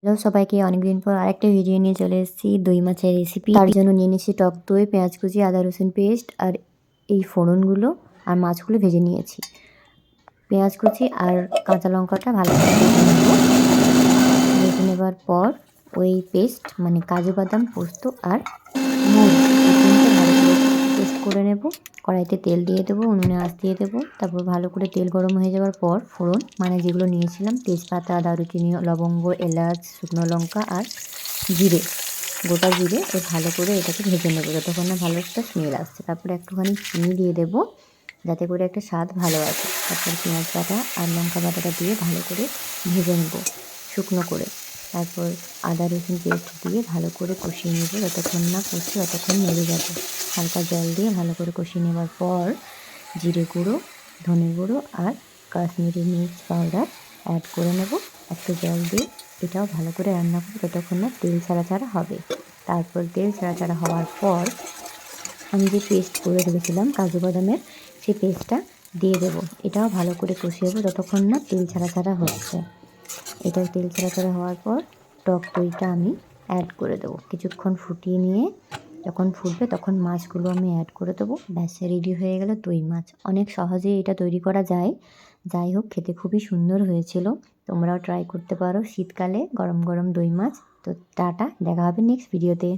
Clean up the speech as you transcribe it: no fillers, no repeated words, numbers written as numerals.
Hello সবাইকে, অনেকদিন পর আরেকটা ভিডিও নিয়ে চলে এসেছি দই মাছের রেসিপি। তার জন্য নিয়ে নিয়েছি টক দই, পেঁয়াজ কুচি, আদা রসুন পেস্ট আর এই ফোড়নগুলো আর মাছগুলো ভেজে নিয়েছি। পেঁয়াজ কুচি আর কাঁচা লঙ্কাটা ভালো করে ভেজে নেবার পর ওই পেস্ট মানে কাজু বাদাম, পোস্ত আর মৌরি ভালো করে পেস্ট করে নেব। কড়াইতে তেল দিয়ে দেবো, উনুনে আঁচ দিয়ে দেবো। তারপর ভালো করে তেল গরম হয়ে যাওয়ার পর ফোড়ন মানে যেগুলো নিয়েছিলাম তেজপাতা, দারুচিনি, লবঙ্গ, এলাচ, শুকনো লঙ্কা আর জিরে, গোটা জিরে ভালো করে এটাকে ভেজে নেবো যতক্ষণ না ভালো একটা স্মেল আসছে। তারপরে একটুখানি চিনি দিয়ে দেবো যাতে করে একটা স্বাদ ভালো আসে। তারপর পেঁয়াজ বাটা আর লঙ্কা বাটাটা দিয়ে ভালো করে ভেজে নেবো শুকনো করে। তারপর আদা রসুন পেস্ট দিয়ে ভালো করে কষিয়ে নেব, যতক্ষণ না কষি ততক্ষণ নেড়ে যাবে। হালকা জল দিয়ে ভালো করে কষিয়ে নেবার পর জিরে গুঁড়ো, ধনে গুঁড়ো আর কাশ্মীরি মির্চ পাউডার অ্যাড করে নেব একটু জল দিয়ে। এটাও ভালো করে রান্না করব যতক্ষণ না তেল ছাড়া ছাড়া হবে। তারপর তেল ছাড়া ছাড়া হওয়ার পর আমি যে পেস্ট করে রেখেছিলাম কাজু বাদামের, সেই পেস্টটা দিয়ে দেবো। এটাও ভালো করে কষিয়ে নেব যতক্ষণ না তেল ছাড়া ছাড়া হচ্ছে। এটা তেল ছাড়া ছাড়া হওয়ার পর টক দইটা আমি অ্যাড করে দেবো। কিছুক্ষণ ফুটিয়ে নিয়ে যখন ফুটবে তখন মাছগুলো আমি অ্যাড করে দেবো। ব্যাস, রেডি হয়ে গেল দই মাছ। অনেক সহজেই এটা তৈরি করা যায়। যাই হোক, খেতে খুবই সুন্দর হয়েছিল। তোমরাও ট্রাই করতে পারো শীতকালে গরম গরম দই মাছ। তো টাটা, দেখা হবে নেক্সট ভিডিওতে।